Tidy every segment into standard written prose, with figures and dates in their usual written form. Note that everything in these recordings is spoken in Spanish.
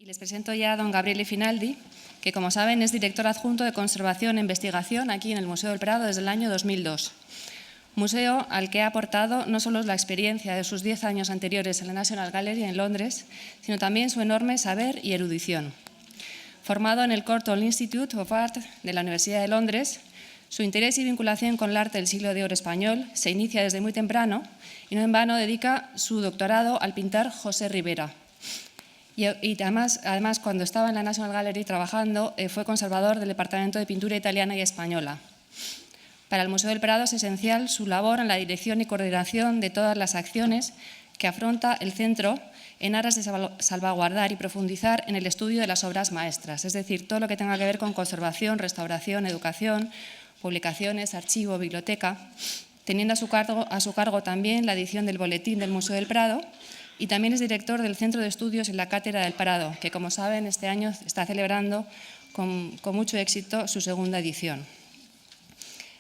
Les presento ya a don Gabriele Finaldi, que como saben es director adjunto de Conservación e Investigación aquí en el Museo del Prado desde el año 2002. Museo al que ha aportado no solo la experiencia de sus 10 años anteriores en la National Gallery en Londres, sino también su enorme saber y erudición. Formado en el Courtauld Institute of Art de la Universidad de Londres, su interés y vinculación con el arte del siglo de oro español se inicia desde muy temprano y no en vano dedica su doctorado al pintor José Ribera. Y además, cuando estaba en la National Gallery trabajando, fue conservador del Departamento de Pintura Italiana y Española. Para el Museo del Prado es esencial su labor en la dirección y coordinación de todas las acciones que afronta el centro en aras de salvaguardar y profundizar en el estudio de las obras maestras, es decir, todo lo que tenga que ver con conservación, restauración, educación, publicaciones, archivo, biblioteca, teniendo a su cargo también la edición del Boletín del Museo del Prado, y también es director del Centro de Estudios en la Cátedra del Prado, que como saben este año está celebrando con mucho éxito su segunda edición.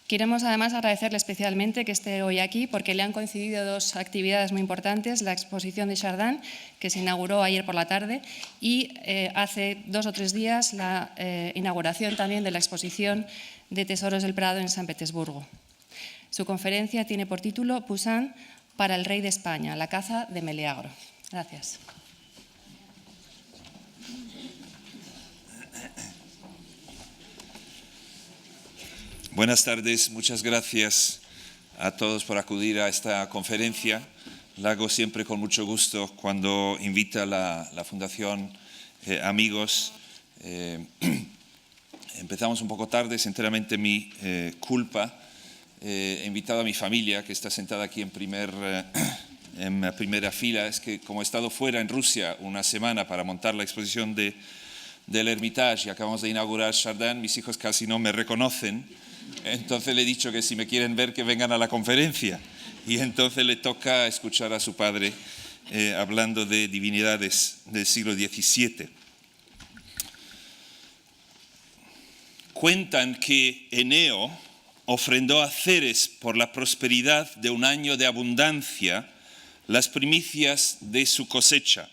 Queremos además agradecerle especialmente que esté hoy aquí porque le han coincidido dos actividades muy importantes, la exposición de Chardin, que se inauguró ayer por la tarde, y hace 2 o 3 días la inauguración también de la exposición de Tesoros del Prado en San Petersburgo. Su conferencia tiene por título Poussin para el rey de España, la caza de Meleagro. Gracias. Buenas tardes, muchas gracias a todos por acudir a esta conferencia. La hago siempre con mucho gusto cuando invita la Fundación Amigos. Empezamos un poco tarde, es enteramente mi culpa. He invitado a mi familia, que está sentada aquí en primera fila. Es que como he estado fuera en Rusia una semana para montar la exposición del Hermitage y acabamos de inaugurar Chardin, mis hijos casi no me reconocen. Entonces le he dicho que si me quieren ver que vengan a la conferencia. Y entonces le toca escuchar a su padre hablando de divinidades del siglo XVII. Cuentan que Eneo ofrendó a Ceres por la prosperidad de un año de abundancia las primicias de su cosecha,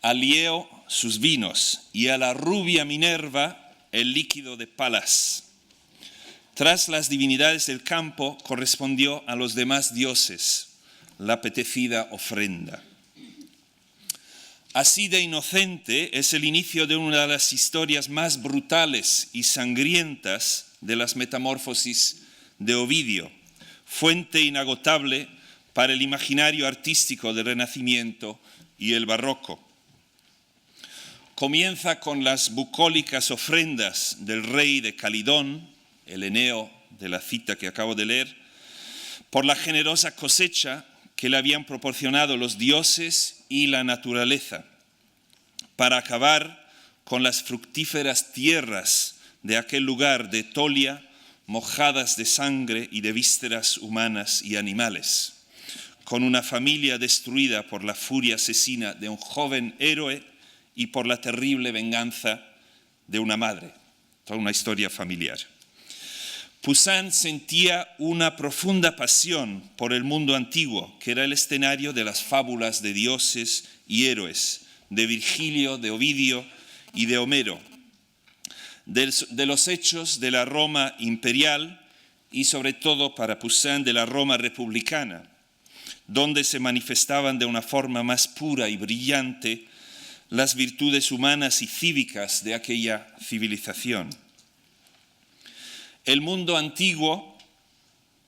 a Lieo sus vinos y a la rubia Minerva el líquido de Palas. Tras las divinidades del campo correspondió a los demás dioses la apetecida ofrenda. Así de inocente es el inicio de una de las historias más brutales y sangrientas de las Metamorfosis de Ovidio, fuente inagotable para el imaginario artístico del Renacimiento y el Barroco. Comienza con las bucólicas ofrendas del rey de Calidón, el Eneo de la cita que acabo de leer, por la generosa cosecha que le habían proporcionado los dioses y la naturaleza, para acabar con las fructíferas tierras de aquel lugar de Etolia, mojadas de sangre y de vísceras humanas y animales, con una familia destruida por la furia asesina de un joven héroe y por la terrible venganza de una madre. Toda una historia familiar. Poussin sentía una profunda pasión por el mundo antiguo, que era el escenario de las fábulas de dioses y héroes, de Virgilio, de Ovidio y de Homero, de los hechos de la Roma imperial y sobre todo para Poussin de la Roma republicana, donde se manifestaban de una forma más pura y brillante las virtudes humanas y cívicas de aquella civilización. El mundo antiguo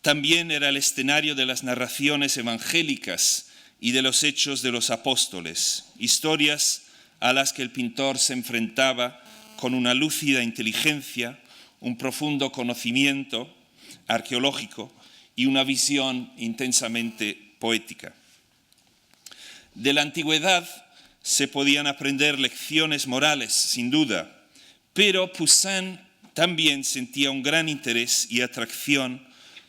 también era el escenario de las narraciones evangélicas y de los hechos de los apóstoles, historias a las que el pintor se enfrentaba con una lúcida inteligencia, un profundo conocimiento arqueológico y una visión intensamente poética. De la antigüedad se podían aprender lecciones morales, sin duda, pero Poussin también sentía un gran interés y atracción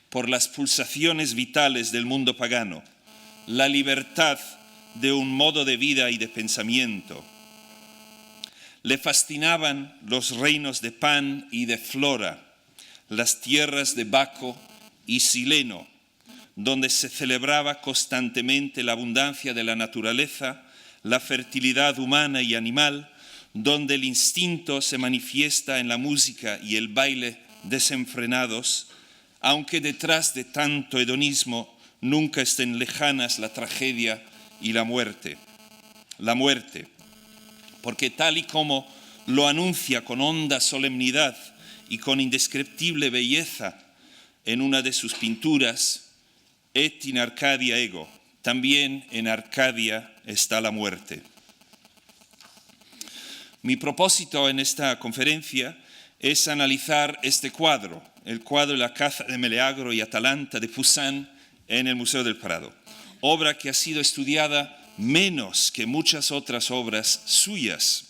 por las pulsaciones vitales del mundo pagano, la libertad de un modo de vida y de pensamiento. Le fascinaban los reinos de Pan y de Flora, las tierras de Baco y Sileno, donde se celebraba constantemente la abundancia de la naturaleza, la fertilidad humana y animal, donde el instinto se manifiesta en la música y el baile desenfrenados, aunque detrás de tanto hedonismo nunca estén lejanas la tragedia y la muerte. La muerte, porque tal y como lo anuncia con honda solemnidad y con indescriptible belleza en una de sus pinturas, et in Arcadia ego, también en Arcadia está la muerte. Mi propósito en esta conferencia es analizar este cuadro, el cuadro La caza de Meleagro y Atalanta de Poussin en el Museo del Prado, obra que ha sido estudiada menos que muchas otras obras suyas.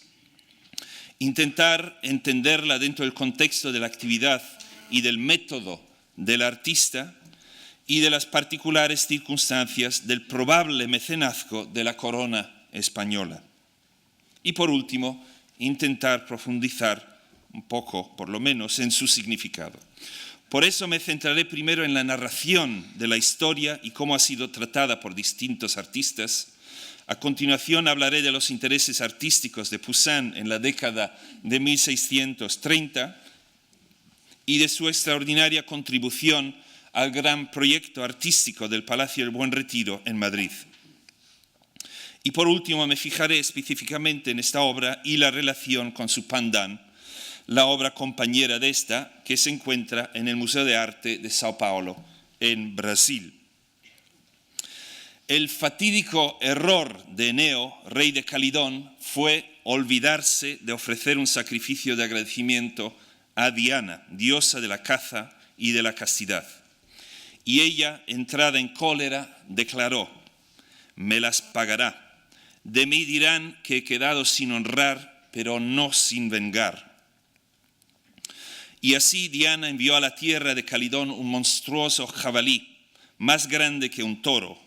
Intentar entenderla dentro del contexto de la actividad y del método del artista y de las particulares circunstancias del probable mecenazgo de la corona española. Y por último, intentar profundizar un poco, por lo menos, en su significado. Por eso me centraré primero en la narración de la historia y cómo ha sido tratada por distintos artistas. A continuación hablaré de los intereses artísticos de Poussin en la década de 1630 y de su extraordinaria contribución al gran proyecto artístico del Palacio del Buen Retiro en Madrid. Y por último me fijaré específicamente en esta obra y la relación con su pandan, la obra compañera de esta, que se encuentra en el Museo de Arte de Sao Paulo, en Brasil. El fatídico error de Eneo, rey de Calidón, fue olvidarse de ofrecer un sacrificio de agradecimiento a Diana, diosa de la caza y de la castidad. Y ella, entrada en cólera, declaró: «Me las pagará. De mí dirán que he quedado sin honrar, pero no sin vengar». Y así Diana envió a la tierra de Calidón un monstruoso jabalí, más grande que un toro,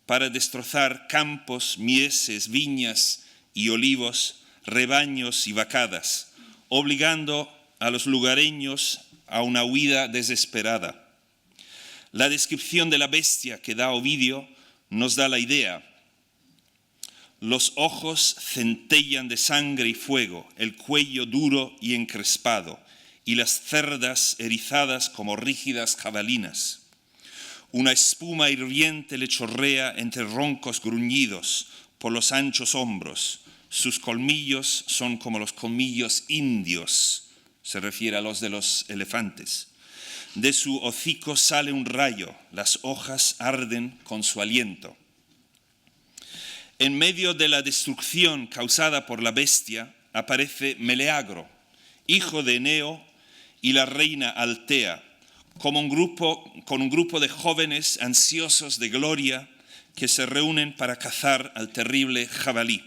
para destrozar campos, mieses, viñas y olivos, rebaños y vacadas, obligando a los lugareños a una huida desesperada. La descripción de la bestia que da Ovidio nos da la idea. Los ojos centellan de sangre y fuego, el cuello duro y encrespado, y las cerdas erizadas como rígidas jabalinas. Una espuma hirviente le chorrea entre roncos gruñidos por los anchos hombros. Sus colmillos son como los colmillos indios, se refiere a los de los elefantes. De su hocico sale un rayo, las hojas arden con su aliento. En medio de la destrucción causada por la bestia aparece Meleagro, hijo de Eneo, y la reina Altea, con un grupo de jóvenes ansiosos de gloria que se reúnen para cazar al terrible jabalí.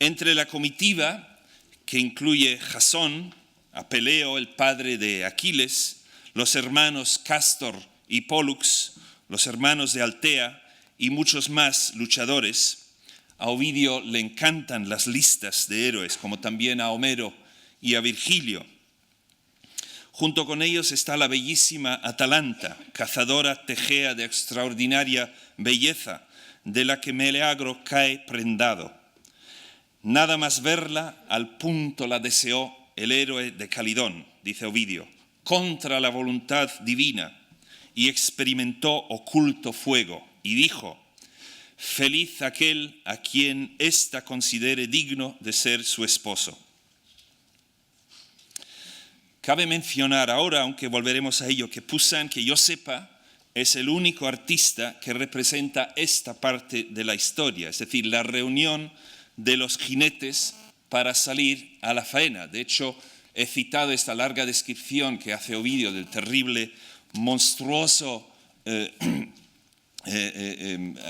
Entre la comitiva, que incluye Jasón, a Peleo, el padre de Aquiles, los hermanos Cástor y Pólux, los hermanos de Altea y muchos más luchadores, a Ovidio le encantan las listas de héroes, como también a Homero y a Virgilio. Junto con ellos está la bellísima Atalanta, cazadora tegea de extraordinaria belleza, de la que Meleagro cae prendado. Nada más verla, al punto la deseó el héroe de Calidón, dice Ovidio, contra la voluntad divina, y experimentó oculto fuego, y dijo: «Feliz aquel a quien ésta considere digno de ser su esposo». Cabe mencionar ahora, aunque volveremos a ello, que Poussin, que yo sepa, es el único artista que representa esta parte de la historia, es decir, la reunión de los jinetes para salir a la faena. De hecho, he citado esta larga descripción que hace Ovidio del terrible, monstruoso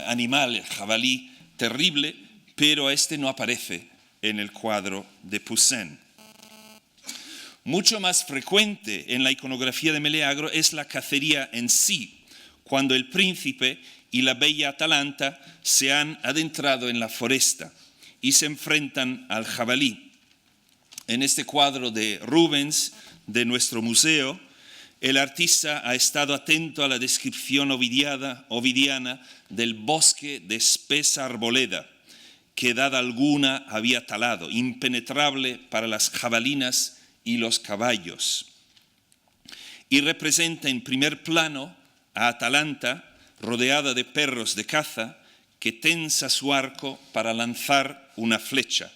animal, el jabalí terrible, pero este no aparece en el cuadro de Poussin. Mucho más frecuente en la iconografía de Meleagro es la cacería en sí, cuando el príncipe y la bella Atalanta se han adentrado en la foresta y se enfrentan al jabalí. En este cuadro de Rubens, de nuestro museo, El artista ha estado atento a la descripción ovidiana del bosque de espesa arboleda, que edad alguna había talado, impenetrable para las jabalinas y los caballos. Y representa en primer plano a Atalanta, rodeada de perros de caza, que tensa su arco para lanzar una flecha.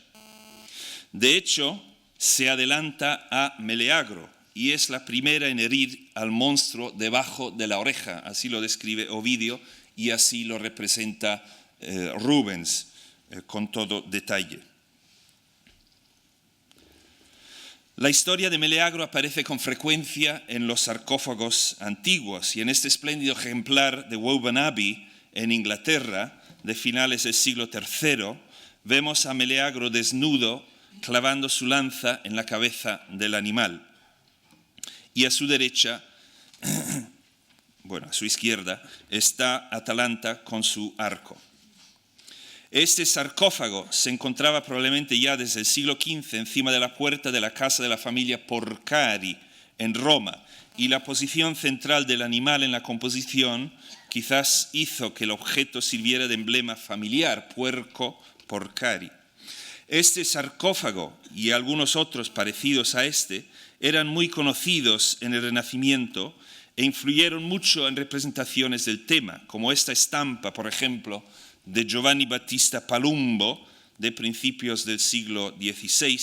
De hecho, se adelanta a Meleagro y es la primera en herir al monstruo debajo de la oreja. Así lo describe Ovidio y así lo representa Rubens con todo detalle. La historia de Meleagro aparece con frecuencia en los sarcófagos antiguos y en este espléndido ejemplar de Woburn Abbey en Inglaterra de finales del siglo III vemos a Meleagro desnudo clavando su lanza en la cabeza del animal. Y a su derecha, a su izquierda, está Atalanta con su arco. Este sarcófago se encontraba probablemente ya desde el siglo XV encima de la puerta de la casa de la familia Porcari en Roma, y la posición central del animal en la composición quizás hizo que el objeto sirviera de emblema familiar, puerco Porcari. Este sarcófago y algunos otros parecidos a este eran muy conocidos en el Renacimiento e influyeron mucho en representaciones del tema, como esta estampa, por ejemplo, de Giovanni Battista Palumbo, de principios del siglo XVI,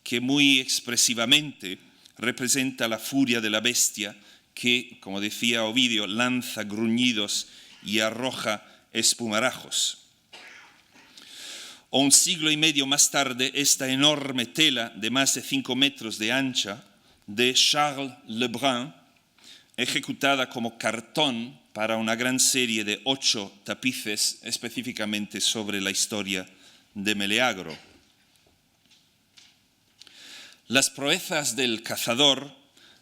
que muy expresivamente representa la furia de la bestia que, como decía Ovidio, lanza gruñidos y arroja espumarajos. O un siglo y medio más tarde, esta enorme tela de más de 5 metros de ancha de Charles Lebrun, ejecutada como cartón para una gran serie de 8 tapices específicamente sobre la historia de Meleagro. Las proezas del cazador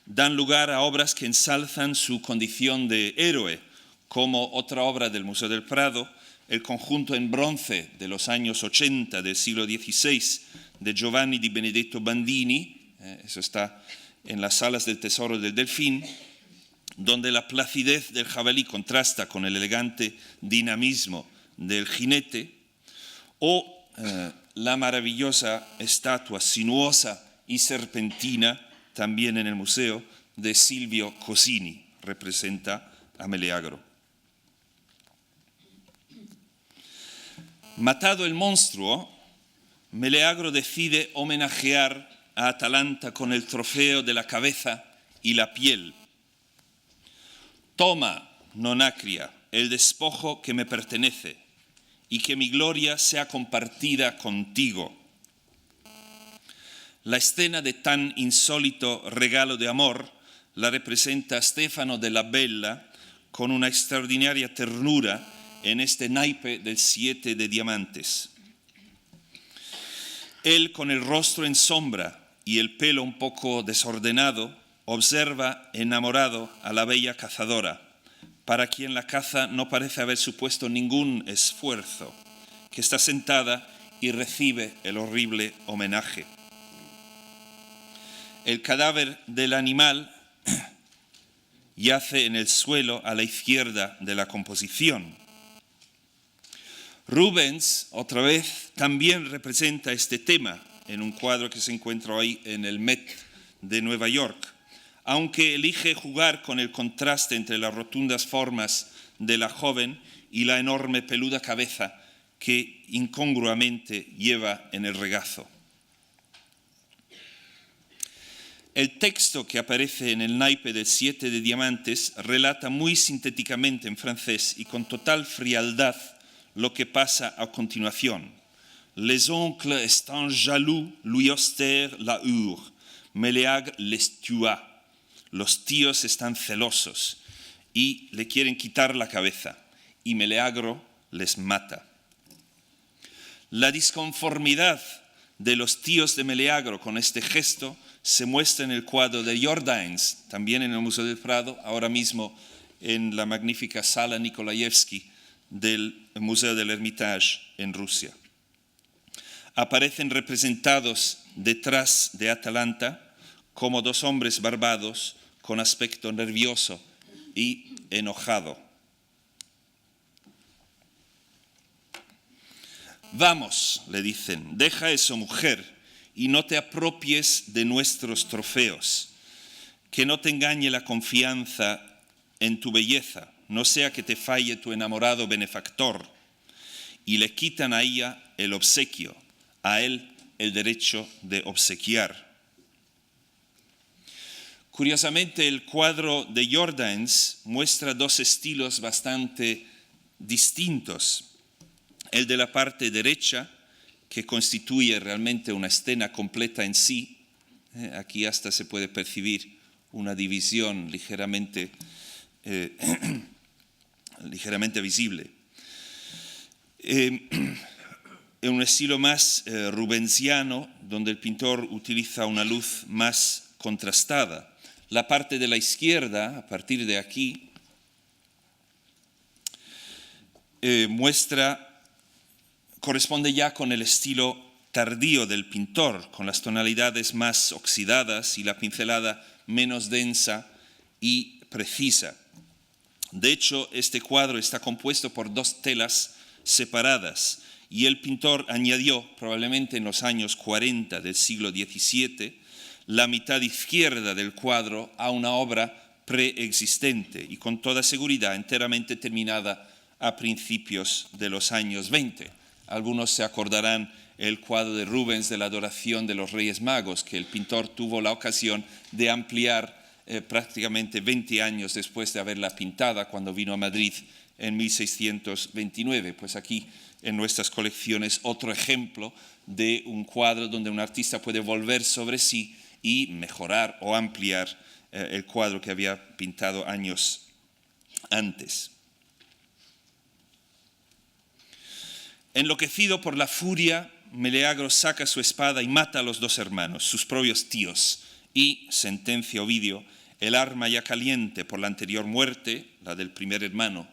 dan lugar a obras que ensalzan su condición de héroe, como otra obra del Museo del Prado, el conjunto en bronce de los años 80 del siglo XVI de Giovanni di Benedetto Bandini, eso está en las salas del Tesoro del Delfín, donde la placidez del jabalí contrasta con el elegante dinamismo del jinete, o la maravillosa estatua sinuosa y serpentina, también en el museo, de Silvio Cosini, representa a Meleagro. Matado el monstruo, Meleagro decide homenajear a Atalanta con el trofeo de la cabeza y la piel. Toma, Nonacria, el despojo que me pertenece, y que mi gloria sea compartida contigo. La escena de tan insólito regalo de amor la representa Stefano della Bella con una extraordinaria ternura en este naipe del 7 de diamantes. Él, con el rostro en sombra y el pelo un poco desordenado, observa enamorado a la bella cazadora, para quien la caza no parece haber supuesto ningún esfuerzo, que está sentada y recibe el horrible homenaje. El cadáver del animal yace en el suelo a la izquierda de la composición. Rubens, otra vez, también representa este tema en un cuadro que se encuentra hoy en el Met de Nueva York, aunque elige jugar con el contraste entre las rotundas formas de la joven y la enorme peluda cabeza que incongruamente lleva en el regazo. El texto que aparece en el naipe del 7 de diamantes relata muy sintéticamente en francés y con total frialdad lo que pasa a continuación. Les oncles étant jaloux lui austèrent la hure, Meleagre les tua. Los tíos están celosos y le quieren quitar la cabeza, y Meleagro les mata. La disconformidad de los tíos de Meleagro con este gesto se muestra en el cuadro de Jordaens, también en el Museo del Prado, ahora mismo en la magnífica Sala Nikolaevsky del Museo del Hermitage en Rusia. Aparecen representados detrás de Atalanta como 2 hombres barbados con aspecto nervioso y enojado. Vamos, le dicen, deja eso, mujer, y no te apropies de nuestros trofeos. Que no te engañe la confianza en tu belleza, no sea que te falle tu enamorado benefactor. Y le quitan a ella el obsequio, a él el derecho de obsequiar. Curiosamente, el cuadro de Jordaens muestra dos estilos bastante distintos. El de la parte derecha, que constituye realmente una escena completa en sí. Aquí hasta se puede percibir una división ligeramente visible. En un estilo más rubensiano, donde el pintor utiliza una luz más contrastada. La parte de la izquierda, a partir de aquí, corresponde ya con el estilo tardío del pintor, con las tonalidades más oxidadas y la pincelada menos densa y precisa. De hecho, este cuadro está compuesto por dos telas separadas y el pintor añadió, probablemente en los años 40 del siglo XVII, la mitad izquierda del cuadro a una obra preexistente y con toda seguridad enteramente terminada a principios de los años 20. Algunos se acordarán el cuadro de Rubens de la adoración de los Reyes Magos, que el pintor tuvo la ocasión de ampliar prácticamente 20 años después de haberla pintada cuando vino a Madrid en 1629. Pues aquí en nuestras colecciones otro ejemplo de un cuadro donde un artista puede volver sobre sí y mejorar o ampliar el cuadro que había pintado años antes. Enloquecido por la furia, Meleagro saca su espada y mata a los dos hermanos, sus propios tíos, y, sentencia Ovidio, el arma ya caliente por la anterior muerte, la del primer hermano,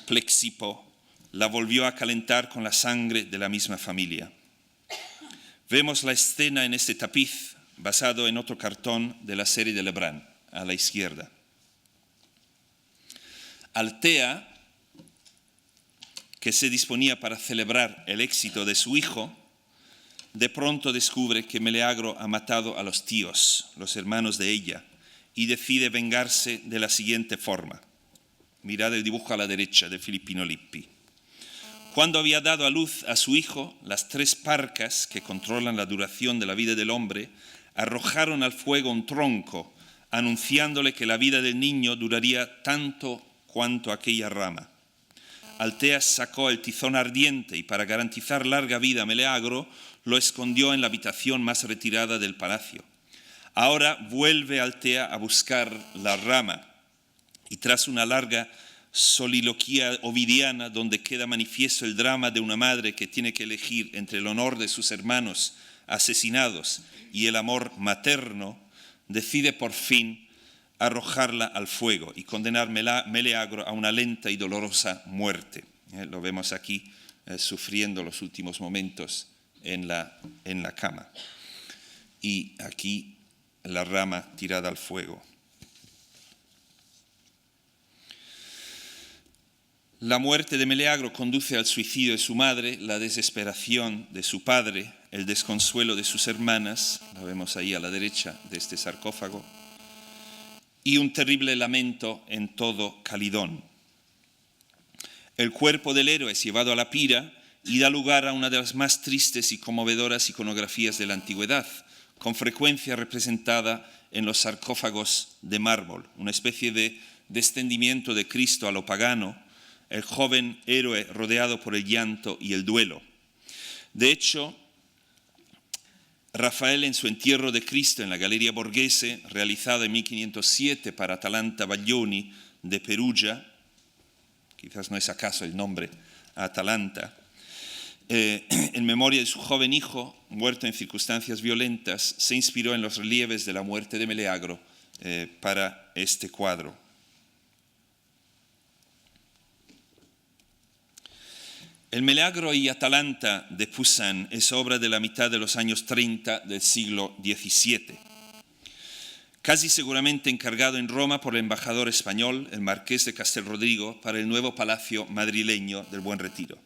Plexipo, la volvió a calentar con la sangre de la misma familia. Vemos la escena en este tapiz, basado en otro cartón de la serie de Lebrun, a la izquierda. Altea, que se disponía para celebrar el éxito de su hijo, de pronto descubre que Meleagro ha matado a los tíos, los hermanos de ella, y decide vengarse de la siguiente forma. Mirad el dibujo a la derecha de Filippino Lippi. Cuando había dado a luz a su hijo, las tres parcas que controlan la duración de la vida del hombre arrojaron al fuego un tronco, anunciándole que la vida del niño duraría tanto cuanto aquella rama. Altea sacó el tizón ardiente y para garantizar larga vida a Meleagro lo escondió en la habitación más retirada del palacio. Ahora vuelve Altea a buscar la rama y tras una larga soliloquía ovidiana donde queda manifiesto el drama de una madre que tiene que elegir entre el honor de sus hermanos asesinados y el amor materno, decide por fin arrojarla al fuego y condenar Meleagro a una lenta y dolorosa muerte. Lo vemos aquí sufriendo los últimos momentos en la cama. Y aquí la rama tirada al fuego. La muerte de Meleagro conduce al suicidio de su madre, la desesperación de su padre, el desconsuelo de sus hermanas, lo vemos ahí a la derecha de este sarcófago, y un terrible lamento en todo Calidón. El cuerpo del héroe es llevado a la pira y da lugar a una de las más tristes y conmovedoras iconografías de la antigüedad, con frecuencia representada en los sarcófagos de mármol, una especie de descendimiento de Cristo a lo pagano, el joven héroe rodeado por el llanto y el duelo. De hecho, Rafael en su entierro de Cristo en la Galleria Borghese, realizada en 1507 para Atalanta Baglioni de Perugia, quizás no es acaso el nombre Atalanta, en memoria de su joven hijo, muerto en circunstancias violentas, se inspiró en los relieves de la muerte de Meleagro para este cuadro. El Meleagro y Atalanta de Poussin es obra de la mitad de los años 30 del siglo XVII. casi seguramente encargado en Roma por el embajador español, el marqués de Castelrodrigo, para el nuevo palacio madrileño del Buen Retiro.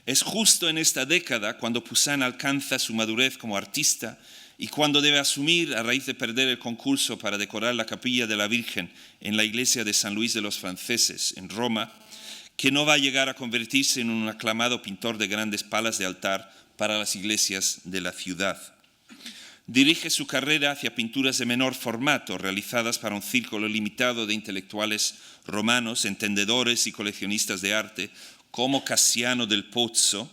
Es justo en esta década cuando Poussin alcanza su madurez como artista y cuando debe asumir, a raíz de perder el concurso para decorar la capilla de la Virgen en la iglesia de San Luis de los Franceses, en Roma, que no va a llegar a convertirse en un aclamado pintor de grandes palas de altar para las iglesias de la ciudad. Dirige su carrera hacia pinturas de menor formato, realizadas para un círculo limitado de intelectuales romanos, entendedores y coleccionistas de arte, como Cassiano del Pozzo,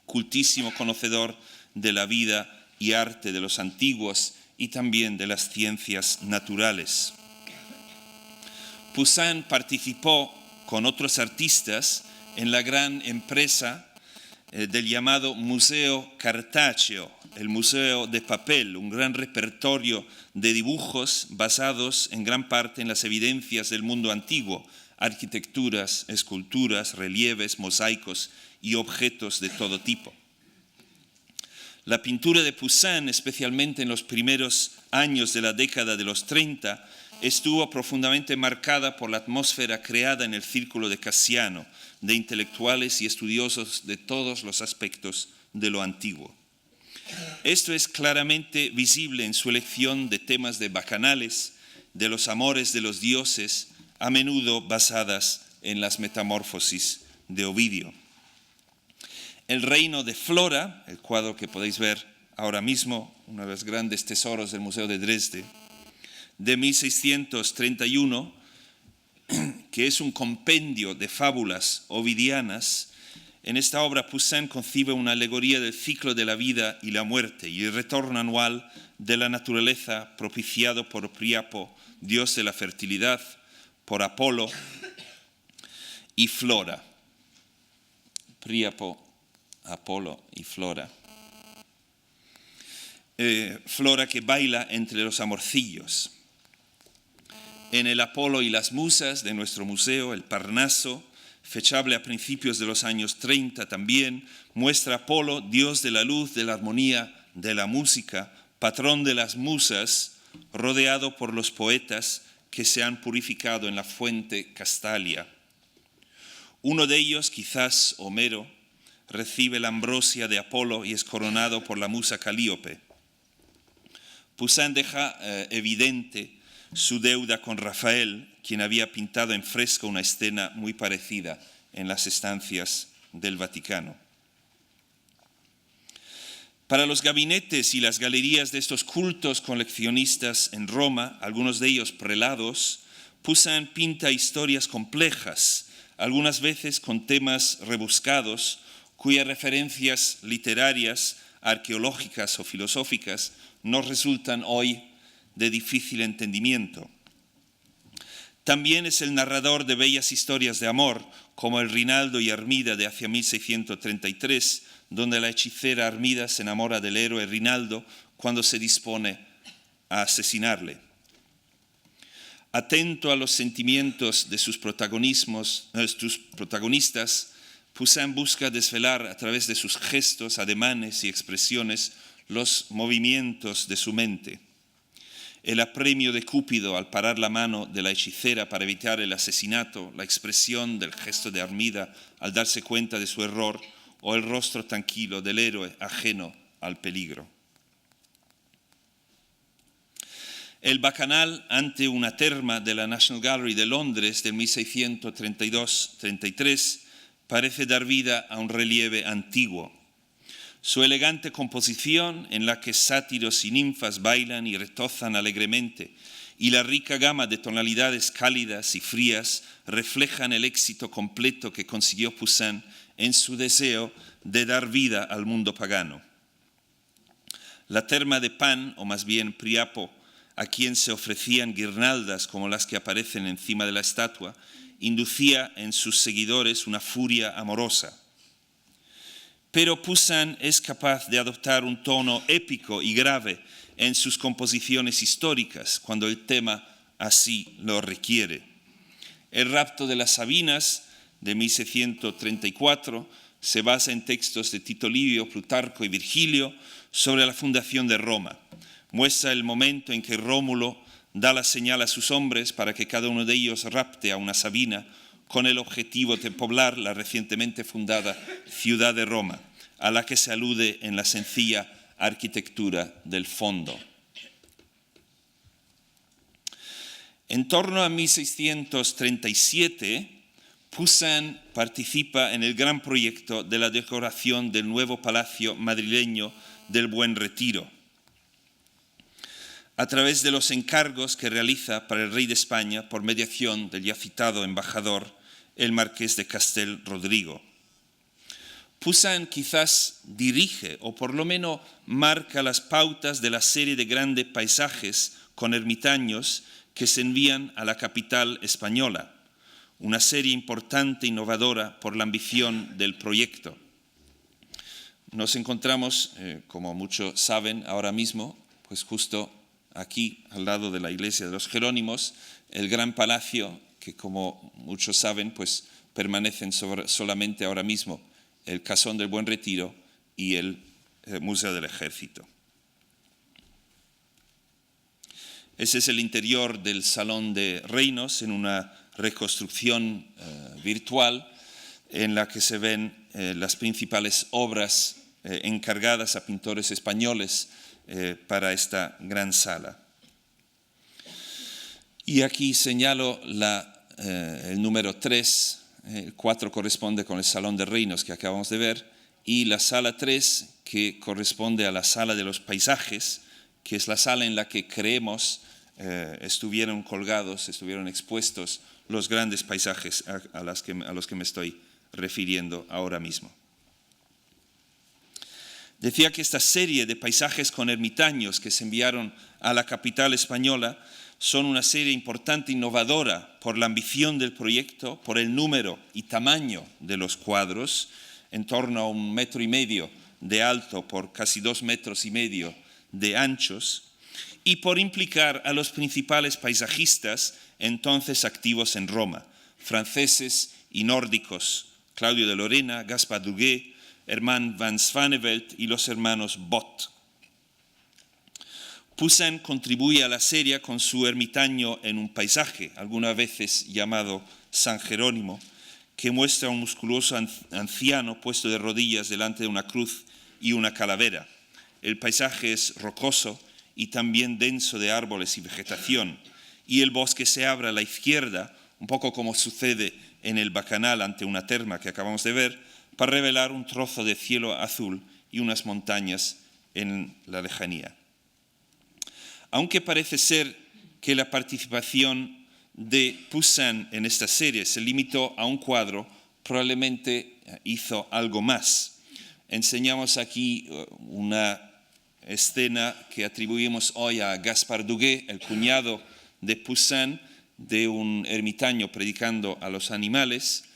cultísimo conocedor de la vida y arte de los antiguos y también de las ciencias naturales. Poussin participó con otros artistas en la gran empresa del llamado Museo Cartaceo, el Museo de Papel, un gran repertorio de dibujos basados en gran parte en las evidencias del mundo antiguo, arquitecturas, esculturas, relieves, mosaicos y objetos de todo tipo. La pintura de Poussin, especialmente en los primeros años de la década de los 30, estuvo profundamente marcada por la atmósfera creada en el círculo de Cassiano, de intelectuales y estudiosos de todos los aspectos de lo antiguo. Esto es claramente visible en su elección de temas de bacanales, de los amores de los dioses, a menudo basadas en las metamorfosis de Ovidio. El reino de Flora, el cuadro que podéis ver ahora mismo, uno de los grandes tesoros del Museo de Dresde, de 1631, que es un compendio de fábulas ovidianas. En esta obra Poussin concibe una alegoría del ciclo de la vida y la muerte y el retorno anual de la naturaleza propiciado por Priapo, dios de la fertilidad, por Apolo y Flora. Priapo, Apolo y Flora. Flora que baila entre los amorcillos. En el Apolo y las musas de nuestro museo, el Parnaso, fechable a principios de los años 30 también, muestra a Apolo, dios de la luz, de la armonía, de la música, patrón de las musas, rodeado por los poetas que se han purificado en la fuente Castalia. Uno de ellos, quizás Homero, recibe la ambrosia de Apolo y es coronado por la musa Calíope. Poussin deja evidente su deuda con Rafael, quien había pintado en fresco una escena muy parecida en las estancias del Vaticano. Para los gabinetes y las galerías de estos cultos coleccionistas en Roma, algunos de ellos prelados, Poussin pinta historias complejas, algunas veces con temas rebuscados, cuyas referencias literarias, arqueológicas o filosóficas nos resultan hoy de difícil entendimiento. También es el narrador de bellas historias de amor, como el Rinaldo y Armida de hacia 1633, donde la hechicera Armida se enamora del héroe Rinaldo cuando se dispone a asesinarle. Atento a los sentimientos de sus protagonistas, Poussin busca desvelar a través de sus gestos, ademanes y expresiones los movimientos de su mente. El apremio de Cúpido al parar la mano de la hechicera para evitar el asesinato, la expresión del gesto de Armida al darse cuenta de su error o el rostro tranquilo del héroe ajeno al peligro. El bacanal ante una terma de la National Gallery de Londres de 1632-33 parece dar vida a un relieve antiguo. Su elegante composición, en la que sátiros y ninfas bailan y retozan alegremente, y la rica gama de tonalidades cálidas y frías reflejan el éxito completo que consiguió Poussin en su deseo de dar vida al mundo pagano. La terma de Pan, o más bien Priapo, a quien se ofrecían guirnaldas como las que aparecen encima de la estatua, inducía en sus seguidores una furia amorosa. Pero Poussin es capaz de adoptar un tono épico y grave en sus composiciones históricas, cuando el tema así lo requiere. El rapto de las Sabinas, de 1634, se basa en textos de Tito Livio, Plutarco y Virgilio sobre la fundación de Roma. muestra el momento en que Rómulo da la señal a sus hombres para que cada uno de ellos rapte a una sabina con el objetivo de poblar la recientemente fundada ciudad de Roma, a la que se alude en la sencilla arquitectura del fondo. En torno a 1637, Poussin participa en el gran proyecto de la decoración del nuevo palacio madrileño del Buen Retiro, a través de los encargos que realiza para el rey de España por mediación del ya citado embajador, el marqués de Castel Rodrigo. Poussin quizás dirige o por lo menos marca las pautas de la serie de grandes paisajes con ermitaños que se envían a la capital española, una serie importante e innovadora por la ambición del proyecto. Nos encontramos, como muchos saben ahora mismo, pues justo aquí al lado de la iglesia de los Jerónimos, el gran palacio que, como muchos saben, pues permanecen solamente ahora mismo el Casón del Buen Retiro y el Museo del Ejército. Ese es el interior del Salón de Reinos en una reconstrucción virtual en la que se ven las principales obras encargadas a pintores españoles para esta gran sala. Y aquí señalo el número 3, el 4 corresponde con el Salón de Reinos que acabamos de ver, y la sala 3 que corresponde a la sala de los paisajes, que es la sala en la que creemos estuvieron expuestos los grandes paisajes a los que me estoy refiriendo ahora mismo. Decía que esta serie de paisajes con ermitaños que se enviaron a la capital española son una serie importante, innovadora, por la ambición del proyecto, por el número y tamaño de los cuadros, en torno a 1,5 metros de alto por casi 2,5 metros de anchos, y por implicar a los principales paisajistas entonces activos en Roma, franceses y nórdicos, Claudio de Lorena, Gaspar Duguay, Hermann van Swanevelt y los hermanos Bott. Poussin contribuye a la serie con su ermitaño en un paisaje, algunas veces llamado San Jerónimo, que muestra a un musculoso anciano puesto de rodillas delante de una cruz y una calavera. El paisaje es rocoso y también denso de árboles y vegetación, y el bosque se abre a la izquierda, un poco como sucede en el Bacanal ante una terma que acabamos de ver, para revelar un trozo de cielo azul y unas montañas en la lejanía. Aunque parece ser que la participación de Poussin en esta serie se limitó a un cuadro, probablemente hizo algo más. Enseñamos aquí una escena que atribuimos hoy a Gaspar Duguay, el cuñado de Poussin, de un ermitaño predicando a los animales.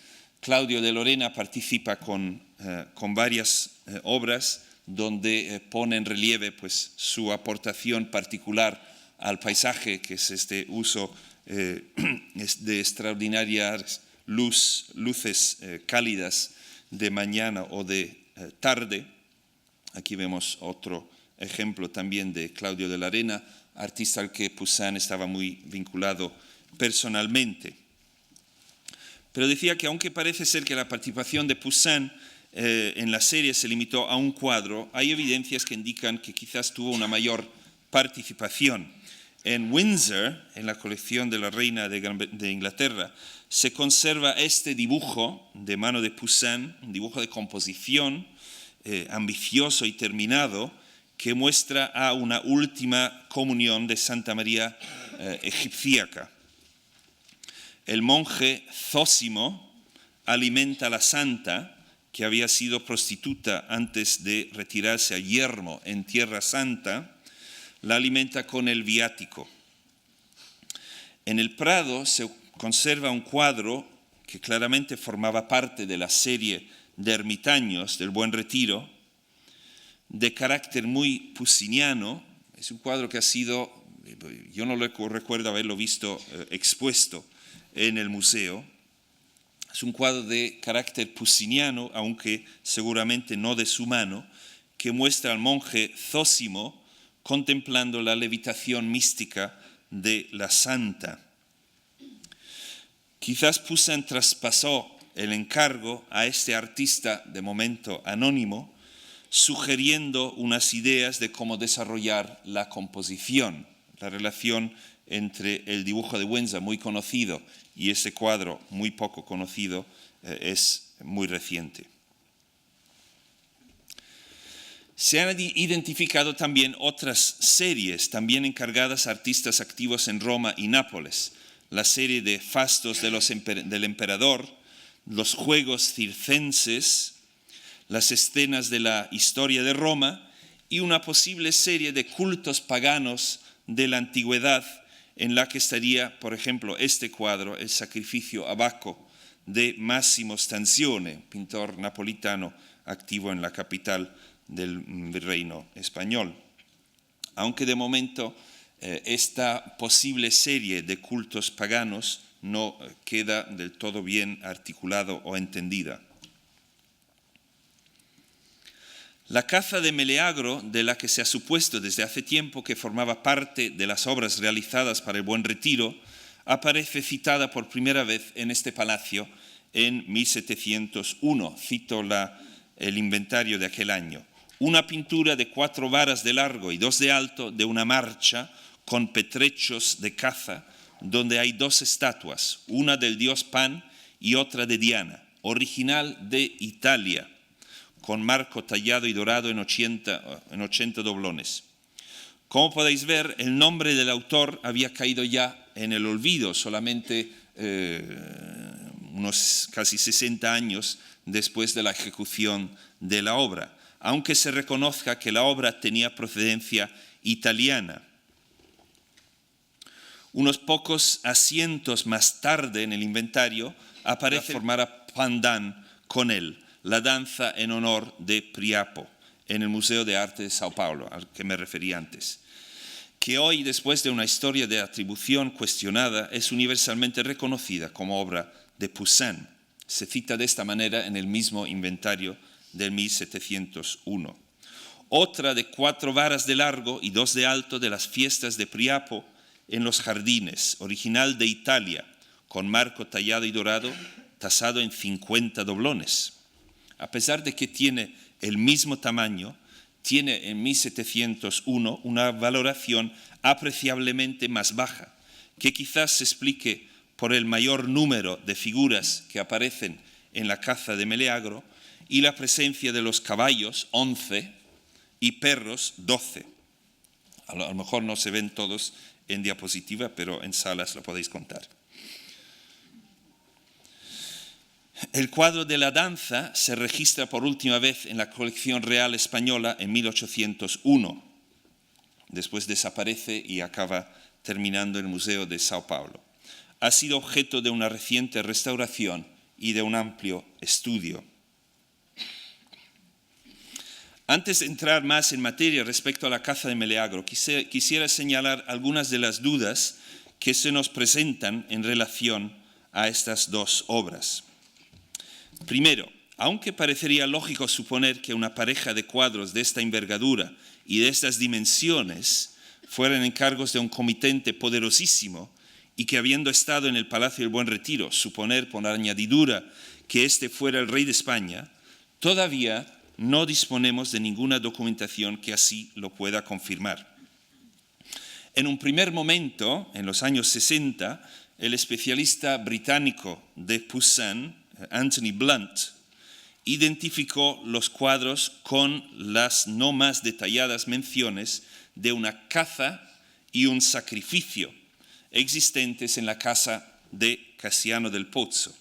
Claudio de Lorena participa con varias obras donde pone en relieve pues, su aportación particular al paisaje, que es este uso de extraordinarias luces cálidas de mañana o de tarde. Aquí vemos otro ejemplo también de Claudio de Lorena, artista al que Poussin estaba muy vinculado personalmente. Pero decía que aunque parece ser que la participación de Poussin en la serie se limitó a un cuadro, hay evidencias que indican que quizás tuvo una mayor participación. En Windsor, en la colección de la reina de Inglaterra, se conserva este dibujo de mano de Poussin, un dibujo de composición ambicioso y terminado, que muestra a una última comunión de Santa María egipcíaca. El monje Zósimo alimenta a la santa, que había sido prostituta antes de retirarse a yermo en Tierra Santa, la alimenta con el viático. En el Prado se conserva un cuadro que claramente formaba parte de la serie de ermitaños del Buen Retiro, de carácter muy pucciniano. Es un cuadro que ha sido, yo no recuerdo haberlo visto expuesto en el museo. Es un cuadro de carácter pucciniano, aunque seguramente no de su mano, que muestra al monje Zósimo contemplando la levitación mística de la santa. Quizás Poussin traspasó el encargo a este artista de momento anónimo, sugiriendo unas ideas de cómo desarrollar la composición, la relación entre el dibujo de Wenza, muy conocido, y ese cuadro muy poco conocido, es muy reciente. Se han identificado también otras series, también encargadas a artistas activos en Roma y Nápoles. La serie de fastos del emperador, los juegos circenses, las escenas de la historia de Roma y una posible serie de cultos paganos de la antigüedad, en la que estaría, por ejemplo, este cuadro, El sacrificio a Baco, de Massimo Stanzione, pintor napolitano activo en la capital del reino español. Aunque de momento esta posible serie de cultos paganos no queda del todo bien articulado o entendida. La caza de Meleagro, de la que se ha supuesto desde hace tiempo que formaba parte de las obras realizadas para el Buen Retiro, aparece citada por primera vez en este palacio en 1701. Cito el inventario de aquel año. Una pintura de 4 varas de largo y 2 de alto de una marcha con petrechos de caza, donde hay 2 estatuas, una del dios Pan y otra de Diana, original de Italia, con marco tallado y dorado en 80 doblones. Como podéis ver, el nombre del autor había caído ya en el olvido, solamente unos casi 60 años después de la ejecución de la obra, aunque se reconozca que la obra tenía procedencia italiana. Unos pocos asientos más tarde en el inventario aparece formar a Pandan con él, la danza en honor de Priapo, en el Museo de Arte de Sao Paulo, al que me referí antes, que hoy, después de una historia de atribución cuestionada, es universalmente reconocida como obra de Poussin. Se cita de esta manera en el mismo inventario del 1701. Otra de 4 varas de largo y 2 de alto de las fiestas de Priapo en los jardines, original de Italia, con marco tallado y dorado, tasado en 50 doblones. A pesar de que tiene el mismo tamaño, tiene en 1701 una valoración apreciablemente más baja, que quizás se explique por el mayor número de figuras que aparecen en la caza de Meleagro y la presencia de los caballos, 11, y perros, 12. A lo mejor no se ven todos en diapositiva, pero en salas lo podéis contar. El cuadro de la danza se registra por última vez en la colección real española en 1801. Después desaparece y acaba terminando en el Museo de Sao Paulo. Ha sido objeto de una reciente restauración y de un amplio estudio. Antes de entrar más en materia respecto a la caza de Meleagro, quisiera señalar algunas de las dudas que se nos presentan en relación a estas 2 obras. Primero, aunque parecería lógico suponer que una pareja de cuadros de esta envergadura y de estas dimensiones fueran encargos de un comitente poderosísimo y que habiendo estado en el Palacio del Buen Retiro, suponer por añadidura que este fuera el rey de España, todavía no disponemos de ninguna documentación que así lo pueda confirmar. En un primer momento, en los años 60, el especialista británico de Poussin, Anthony Blunt, identificó los cuadros con las no más detalladas menciones de una caza y un sacrificio existentes en la casa de Cassiano del Pozzo.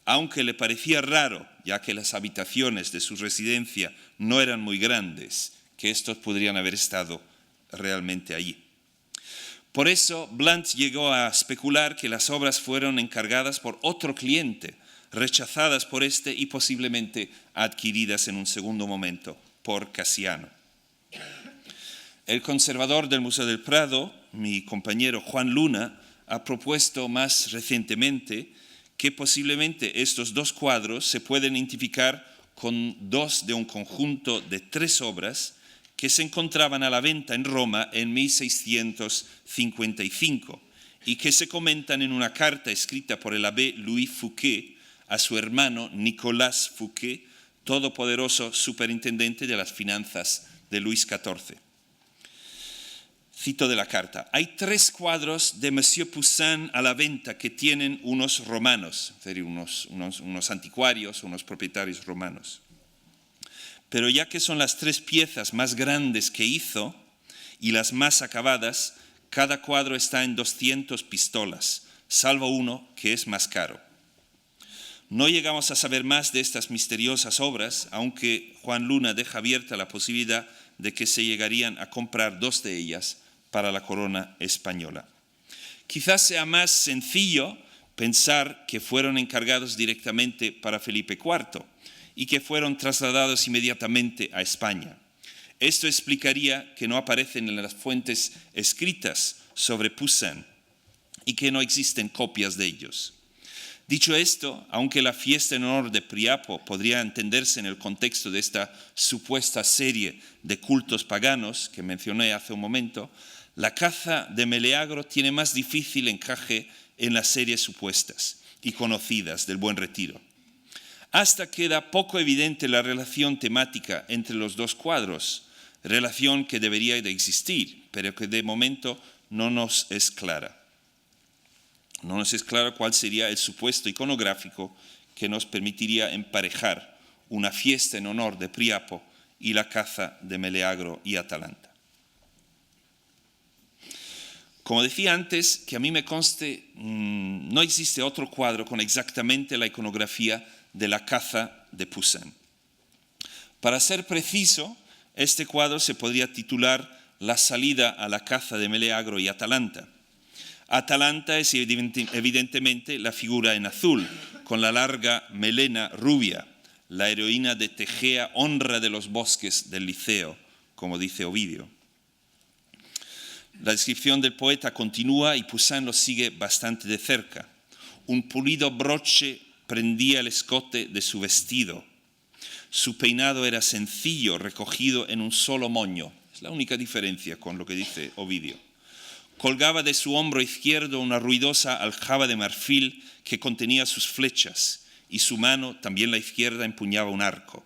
Aunque le parecía raro, ya que las habitaciones de su residencia no eran muy grandes, que estos podrían haber estado realmente allí. Por eso, Blunt llegó a especular que las obras fueron encargadas por otro cliente, rechazadas por este y posiblemente adquiridas en un segundo momento por Cassiano. El conservador del Museo del Prado, mi compañero Juan Luna, ha propuesto más recientemente que posiblemente estos 2 cuadros se pueden identificar con 2 de un conjunto de 3 obras que se encontraban a la venta en Roma en 1655 y que se comentan en una carta escrita por el abbé Louis Fouquet a su hermano Nicolas Fouquet, todopoderoso superintendente de las finanzas de Luis XIV. Cito de la carta: hay 3 cuadros de Monsieur Poussin a la venta que tienen unos romanos, es decir, unos anticuarios, unos propietarios romanos. Pero ya que son las 3 piezas más grandes que hizo y las más acabadas, cada cuadro está en 200 pistolas, salvo uno que es más caro. No llegamos a saber más de estas misteriosas obras, aunque Juan Luna deja abierta la posibilidad de que se llegarían a comprar 2 de ellas para la corona española. Quizás sea más sencillo pensar que fueron encargados directamente para Felipe IV y que fueron trasladados inmediatamente a España. Esto explicaría que no aparecen en las fuentes escritas sobre Poussin y que no existen copias de ellos. Dicho esto, aunque la fiesta en honor de Priapo podría entenderse en el contexto de esta supuesta serie de cultos paganos que mencioné hace un momento, la caza de Meleagro tiene más difícil encaje en las series supuestas y conocidas del Buen Retiro. Hasta queda poco evidente la relación temática entre los 2 cuadros, relación que debería de existir, pero que de momento no nos es clara. No nos es claro cuál sería el supuesto iconográfico que nos permitiría emparejar una fiesta en honor de Priapo y la caza de Meleagro y Atalanta. Como decía antes, que a mí me conste, no existe otro cuadro con exactamente la iconografía de la caza de Poussin. Para ser preciso, este cuadro se podría titular La salida a la caza de Meleagro y Atalanta. Atalanta es evidentemente la figura en azul, con la larga melena rubia, la heroína de Tegea, honra de los bosques del Liceo, como dice Ovidio. La descripción del poeta continúa y Poussin lo sigue bastante de cerca. Un pulido broche prendía el escote de su vestido. Su peinado era sencillo, recogido en un solo moño. Es la única diferencia con lo que dice Ovidio. Colgaba de su hombro izquierdo una ruidosa aljaba de marfil que contenía sus flechas, y su mano, también la izquierda, empuñaba un arco.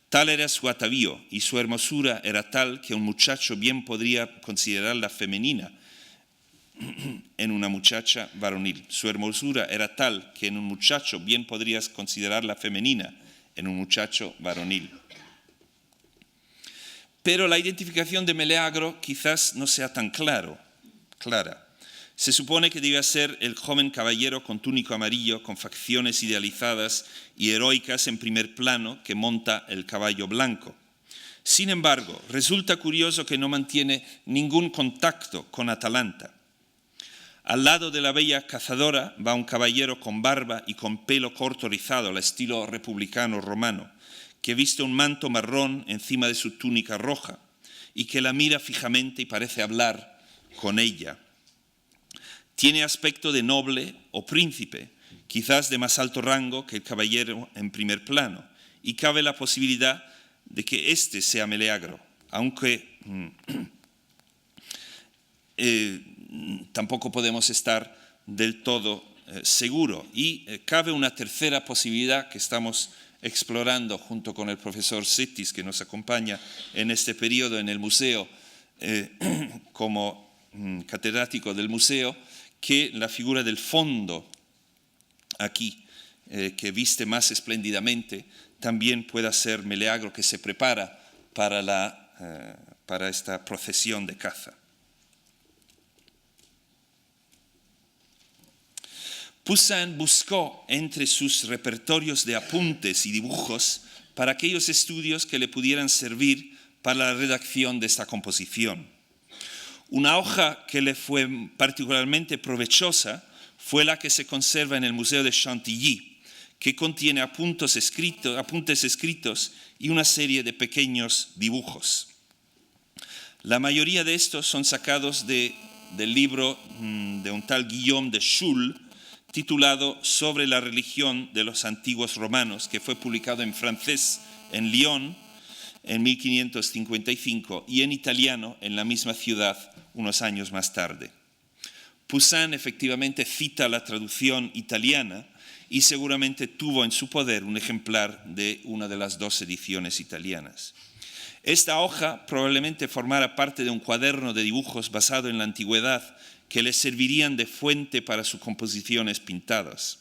Tal era su atavío, y su hermosura era tal que un muchacho bien podría considerarla femenina en una muchacha varonil. Su hermosura era tal que en un muchacho bien podrías considerarla femenina en un muchacho varonil. Pero la identificación de Meleagro quizás no sea tan clara. Se supone que debía ser el joven caballero con túnico amarillo, con facciones idealizadas y heroicas en primer plano que monta el caballo blanco. Sin embargo, resulta curioso que no mantiene ningún contacto con Atalanta. Al lado de la bella cazadora va un caballero con barba y con pelo corto rizado, al estilo republicano romano, que viste un manto marrón encima de su túnica roja y que la mira fijamente y parece hablar con ella. Tiene aspecto de noble o príncipe, quizás de más alto rango que el caballero en primer plano, y cabe la posibilidad de que éste sea Meleagro, aunque tampoco podemos estar del todo seguro. Y cabe una tercera posibilidad que estamos explorando junto con el profesor Settis, que nos acompaña en este periodo en el museo como catedrático del museo, que la figura del fondo aquí, que viste más espléndidamente, también pueda ser Meleagro, que se prepara para esta procesión de caza. Poussin buscó entre sus repertorios de apuntes y dibujos para aquellos estudios que le pudieran servir para la redacción de esta composición. Una hoja que le fue particularmente provechosa fue la que se conserva en el Museo de Chantilly, que contiene apuntes escritos y una serie de pequeños dibujos. La mayoría de estos son sacados del libro de un tal Guillaume de Choules, titulado Sobre la religión de los antiguos romanos, que fue publicado en francés en Lyon en 1555 y en italiano en la misma ciudad unos años más tarde. Poussin efectivamente cita la traducción italiana y seguramente tuvo en su poder un ejemplar de una de las dos ediciones italianas. Esta hoja probablemente formara parte de un cuaderno de dibujos basado en la antigüedad que le servirían de fuente para sus composiciones pintadas.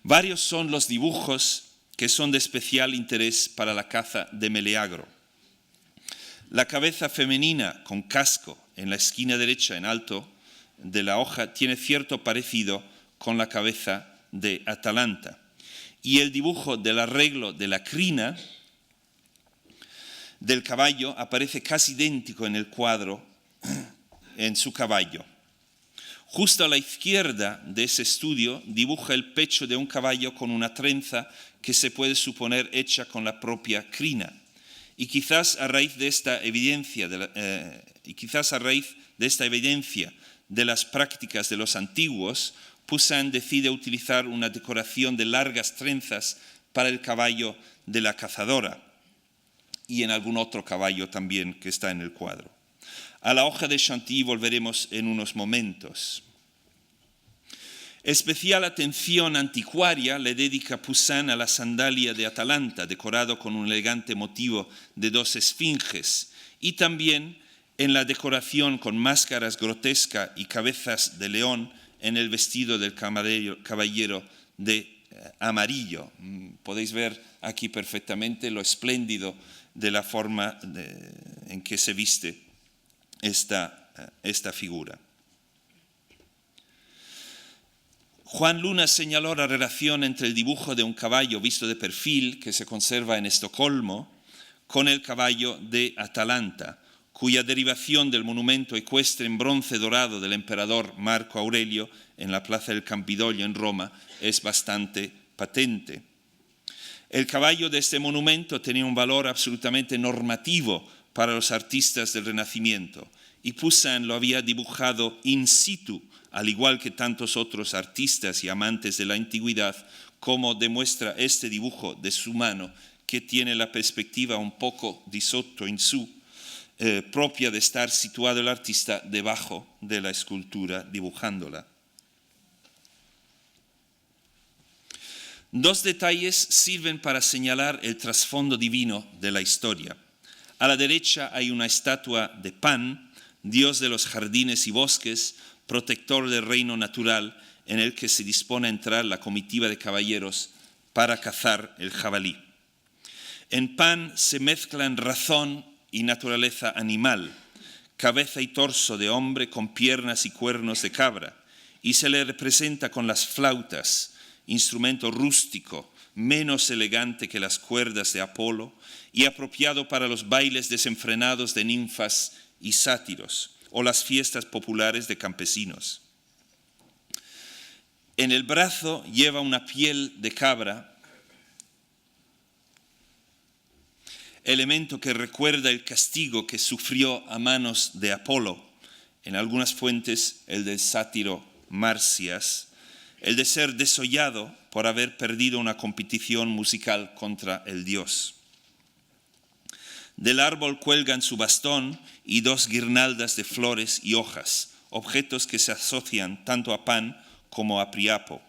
Varios son los dibujos que son de especial interés para la caza de Meleagro. La cabeza femenina con casco en la esquina derecha en alto de la hoja tiene cierto parecido con la cabeza de Atalanta. Y el dibujo del arreglo de la crina del caballo aparece casi idéntico en el cuadro, en su caballo. Justo a la izquierda de ese estudio dibuja el pecho de un caballo con una trenza que se puede suponer hecha con la propia crina. Y quizás a raíz de esta evidencia de las prácticas de los antiguos, Poussin decide utilizar una decoración de largas trenzas para el caballo de la cazadora y en algún otro caballo también que está en el cuadro. A la hoja de Chantilly volveremos en unos momentos. Especial atención anticuaria le dedica Poussin a la sandalia de Atalanta, decorado con un elegante motivo de dos esfinges, y también en la decoración con máscaras grotescas y cabezas de león en el vestido del caballero de amarillo. Podéis ver aquí perfectamente lo espléndido de la forma en que se viste esta figura. Juan Luna señaló la relación entre el dibujo de un caballo visto de perfil que se conserva en Estocolmo con el caballo de Atalanta, cuya derivación del monumento ecuestre en bronce dorado del emperador Marco Aurelio en la Plaza del Campidoglio en Roma es bastante patente. El caballo de este monumento tenía un valor absolutamente normativo para los artistas del Renacimiento y Poussin lo había dibujado in situ, al igual que tantos otros artistas y amantes de la antigüedad, como demuestra este dibujo de su mano, que tiene la perspectiva un poco di sotto in su, propia de estar situado el artista debajo de la escultura dibujándola. Dos detalles sirven para señalar el trasfondo divino de la historia. A la derecha hay una estatua de Pan, dios de los jardines y bosques, protector del reino natural en el que se dispone a entrar la comitiva de caballeros para cazar el jabalí. En Pan se mezclan razón y naturaleza animal, cabeza y torso de hombre con piernas y cuernos de cabra, y se le representa con las flautas, instrumento rústico, menos elegante que las cuerdas de Apolo y apropiado para los bailes desenfrenados de ninfas y sátiros o las fiestas populares de campesinos. En el brazo lleva una piel de cabra, elemento que recuerda el castigo que sufrió a manos de Apolo, en algunas fuentes el del sátiro Marcias, el de ser desollado por haber perdido una competición musical contra el dios. Del árbol cuelgan su bastón y dos guirnaldas de flores y hojas, objetos que se asocian tanto a Pan como a Priapo.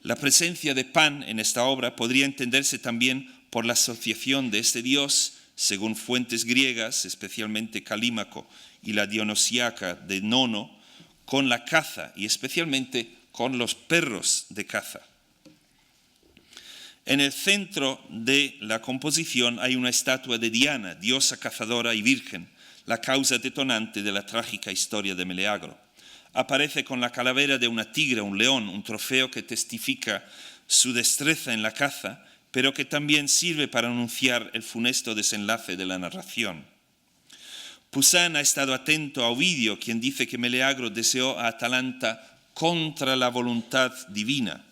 La presencia de Pan en esta obra podría entenderse también por la asociación de este dios, según fuentes griegas, especialmente Calímaco y la dionisiaca de Nono, con la caza y especialmente con los perros de caza. En el centro de la composición hay una estatua de Diana, diosa cazadora y virgen, la causa detonante de la trágica historia de Meleagro. Aparece con la calavera de una tigre, un león, un trofeo que testifica su destreza en la caza, pero que también sirve para anunciar el funesto desenlace de la narración. Poussin ha estado atento a Ovidio, quien dice que Meleagro deseó a Atalanta contra la voluntad divina,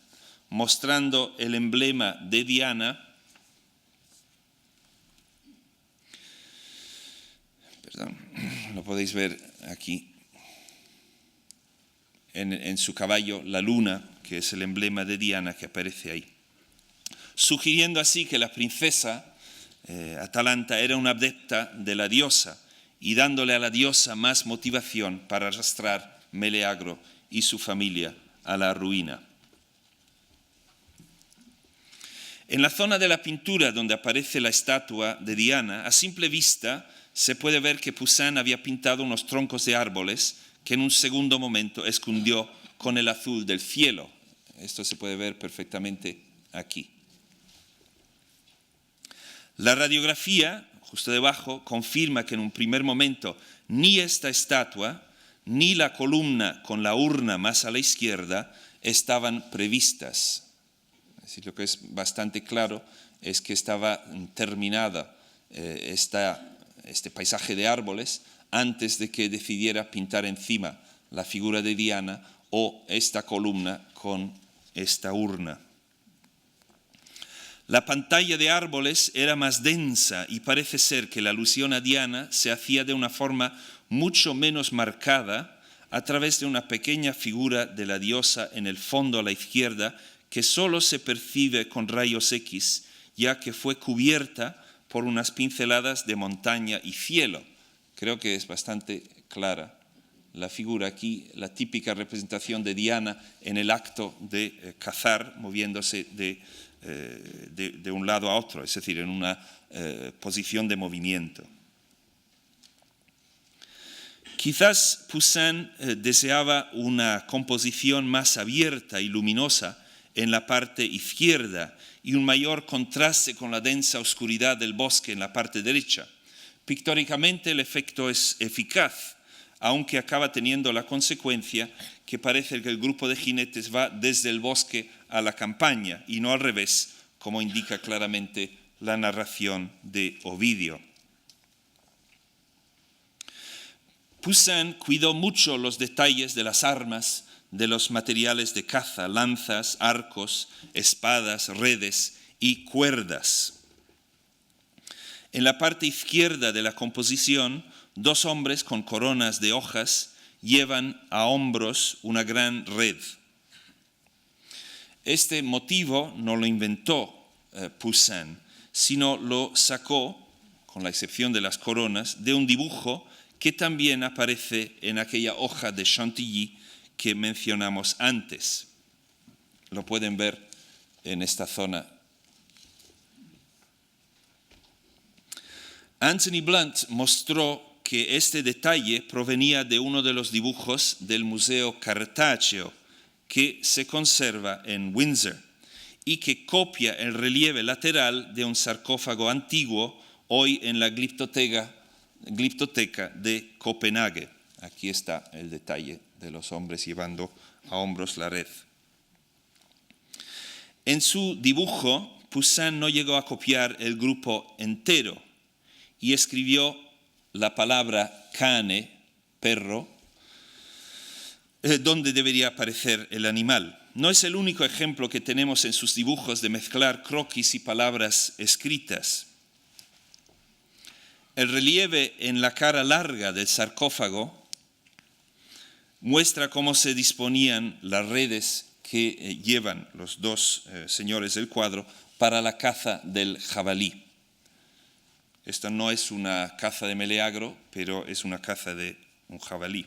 mostrando el emblema de Diana, lo podéis ver aquí, en su caballo, la luna, que es el emblema de Diana que aparece ahí, sugiriendo así que la princesa Atalanta era una adepta de la diosa y dándole a la diosa más motivación para arrastrar Meleagro y su familia a la ruina. En la zona de la pintura donde aparece la estatua de Diana, a simple vista se puede ver que Poussin había pintado unos troncos de árboles que en un segundo momento escondió con el azul del cielo. Esto se puede ver perfectamente aquí. La radiografía, justo debajo, confirma que en un primer momento ni esta estatua ni la columna con la urna más a la izquierda estaban previstas. Es decir, lo que es bastante claro es que estaba terminada este paisaje de árboles antes de que decidiera pintar encima la figura de Diana o esta columna con esta urna. La pantalla de árboles era más densa y parece ser que la alusión a Diana se hacía de una forma mucho menos marcada a través de una pequeña figura de la diosa en el fondo a la izquierda que solo se percibe con rayos X, ya que fue cubierta por unas pinceladas de montaña y cielo. Creo que es bastante clara la figura aquí, la típica representación de Diana en el acto de cazar, moviéndose de un lado a otro, es decir, en una posición de movimiento. Quizás Poussin deseaba una composición más abierta y luminosa en la parte izquierda y un mayor contraste con la densa oscuridad del bosque en la parte derecha. Pictóricamente el efecto es eficaz, aunque acaba teniendo la consecuencia que parece que el grupo de jinetes va desde el bosque a la campaña y no al revés, como indica claramente la narración de Ovidio. Poussin cuidó mucho los detalles de las armas, de los materiales de caza, lanzas, arcos, espadas, redes y cuerdas. En la parte izquierda de la composición, dos hombres con coronas de hojas llevan a hombros una gran red. Este motivo no lo inventó Poussin, sino lo sacó, con la excepción de las coronas, de un dibujo que también aparece en aquella hoja de Chantilly que mencionamos antes. Lo pueden ver en esta zona. Anthony Blunt mostró que este detalle provenía de uno de los dibujos del Museo Cartaceo, que se conserva en Windsor, y que copia el relieve lateral de un sarcófago antiguo hoy en la Gliptoteca de Copenhague. Aquí está el detalle de los hombres llevando a hombros la red. En su dibujo, Poussin no llegó a copiar el grupo entero y escribió la palabra cane, perro, donde debería aparecer el animal. No es el único ejemplo que tenemos en sus dibujos de mezclar croquis y palabras escritas. El relieve en la cara larga del sarcófago muestra cómo se disponían las redes que llevan los dos señores del cuadro para la caza del jabalí. Esta no es una caza de Meleagro, pero es una caza de un jabalí.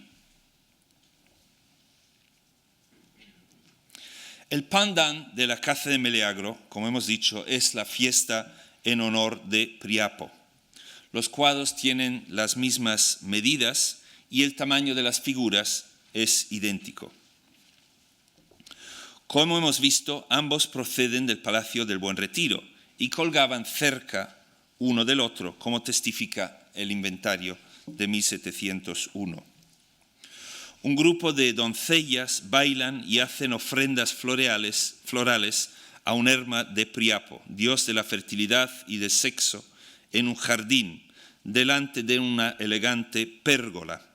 El pandan de la caza de Meleagro, como hemos dicho, es la fiesta en honor de Priapo. Los cuadros tienen las mismas medidas y el tamaño de las figuras es idéntico. Como hemos visto, ambos proceden del Palacio del Buen Retiro y colgaban cerca uno del otro, como testifica el inventario de 1701. Un grupo de doncellas bailan y hacen ofrendas florales a un Herma de Priapo, dios de la fertilidad y del sexo, en un jardín, delante de una elegante pérgola.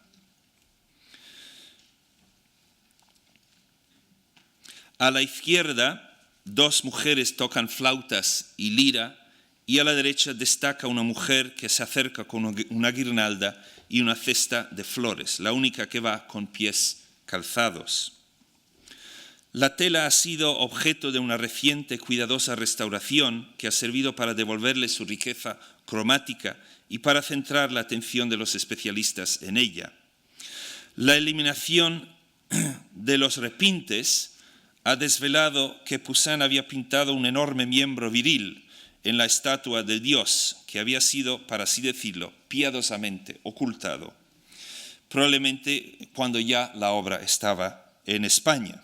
A la izquierda, dos mujeres tocan flautas y lira, y a la derecha destaca una mujer que se acerca con una guirnalda y una cesta de flores, la única que va con pies calzados. La tela ha sido objeto de una reciente cuidadosa restauración que ha servido para devolverle su riqueza cromática y para centrar la atención de los especialistas en ella. La eliminación de los repintes ha desvelado que Poussin había pintado un enorme miembro viril en la estatua del dios, que había sido, para así decirlo, piadosamente ocultado, probablemente cuando ya la obra estaba en España.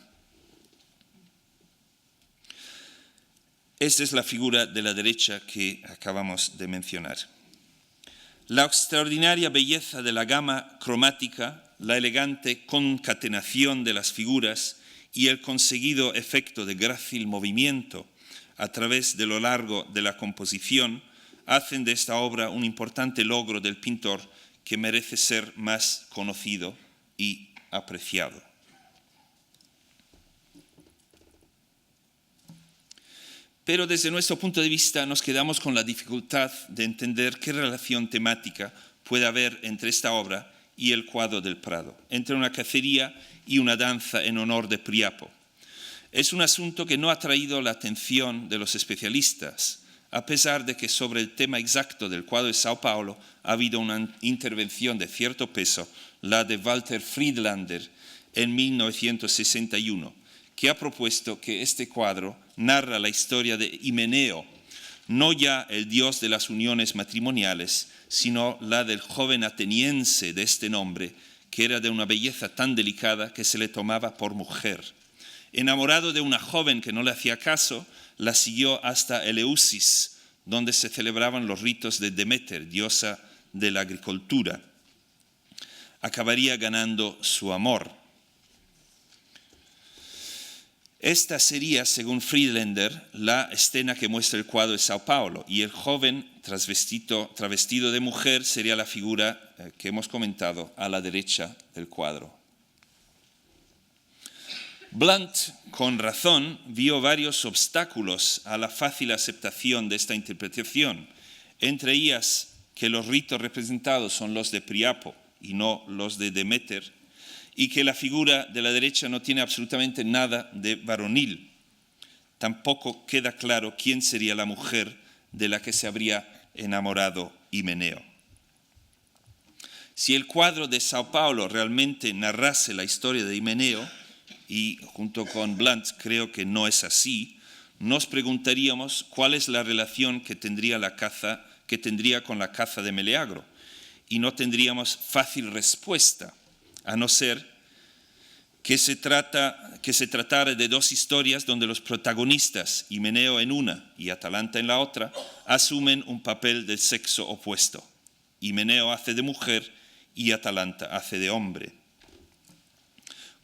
Esta es la figura de la derecha que acabamos de mencionar. La extraordinaria belleza de la gama cromática, la elegante concatenación de las figuras y el conseguido efecto de grácil movimiento a través de lo largo de la composición hacen de esta obra un importante logro del pintor que merece ser más conocido y apreciado. Pero desde nuestro punto de vista nos quedamos con la dificultad de entender qué relación temática puede haber entre esta obra y el cuadro del Prado, entre una cacería y una danza en honor de Priapo. Es un asunto que no ha traído la atención de los especialistas, a pesar de que sobre el tema exacto del cuadro de Sao Paulo ha habido una intervención de cierto peso, la de Walter Friedlander en 1961, que ha propuesto que este cuadro narra la historia de Himeneo, no ya el dios de las uniones matrimoniales, sino la del joven ateniense de este nombre, que era de una belleza tan delicada que se le tomaba por mujer. Enamorado de una joven que no le hacía caso, la siguió hasta Eleusis, donde se celebraban los ritos de Demeter, diosa de la agricultura. Acabaría ganando su amor. Esta sería, según Friedlander, la escena que muestra el cuadro de Sao Paulo, y el joven travestido de mujer sería la figura que hemos comentado a la derecha del cuadro. Blunt, con razón, vio varios obstáculos a la fácil aceptación de esta interpretación, entre ellas que los ritos representados son los de Priapo y no los de Demeter, y que la figura de la derecha no tiene absolutamente nada de varonil. Tampoco queda claro quién sería la mujer de la que se habría enamorado Himeneo. Si el cuadro de Sao Paulo realmente narrase la historia de Himeneo, y junto con Blunt creo que no es así, nos preguntaríamos cuál es la relación que tendría con la caza de Meleagro, y no tendríamos fácil respuesta, a no ser que se tratara de dos historias donde los protagonistas, Himeneo en una y Atalanta en la otra, asumen un papel del sexo opuesto. Himeneo hace de mujer y Atalanta hace de hombre.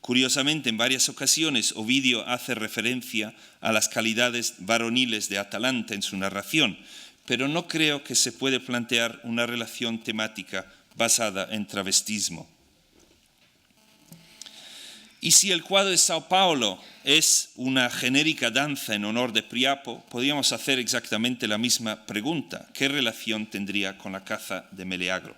Curiosamente, en varias ocasiones, Ovidio hace referencia a las calidades varoniles de Atalanta en su narración, pero no creo que se puede plantear una relación temática basada en travestismo. Y si el cuadro de Sao Paulo es una genérica danza en honor de Priapo, podríamos hacer exactamente la misma pregunta. ¿Qué relación tendría con la caza de Meleagro?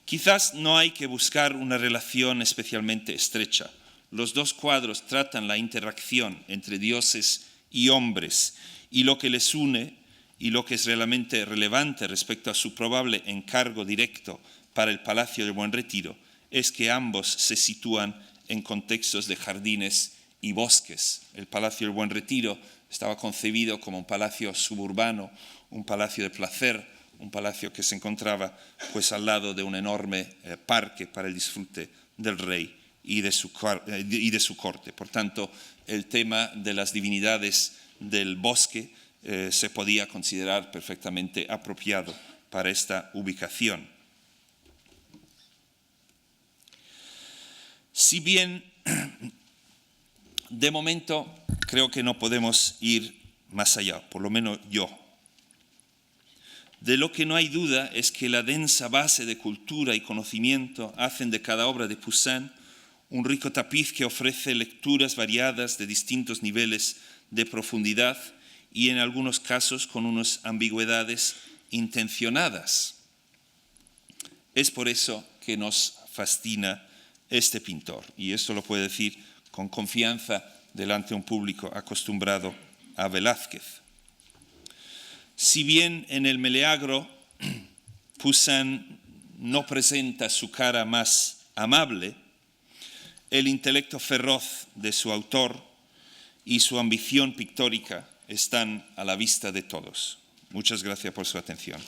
Quizás no hay que buscar una relación especialmente estrecha. Los dos cuadros tratan la interacción entre dioses y hombres, y lo que les une y lo que es realmente relevante respecto a su probable encargo directo para el Palacio del Buen Retiro es que ambos se sitúan en contextos de jardines y bosques. El Palacio del Buen Retiro estaba concebido como un palacio suburbano, un palacio de placer, un palacio que se encontraba pues al lado de un enorme parque para el disfrute del rey y de su corte. Por tanto, el tema de las divinidades del bosque se podía considerar perfectamente apropiado para esta ubicación. Si bien, de momento, creo que no podemos ir más allá, por lo menos yo. De lo que no hay duda es que la densa base de cultura y conocimiento hacen de cada obra de Poussin un rico tapiz que ofrece lecturas variadas de distintos niveles de profundidad y en algunos casos con unas ambigüedades intencionadas. Es por eso que nos fascina este pintor, y esto lo puedo decir con confianza delante de un público acostumbrado a Velázquez. Si bien en el Meleagro Poussin no presenta su cara más amable, el intelecto feroz de su autor y su ambición pictórica están a la vista de todos. Muchas gracias por su atención.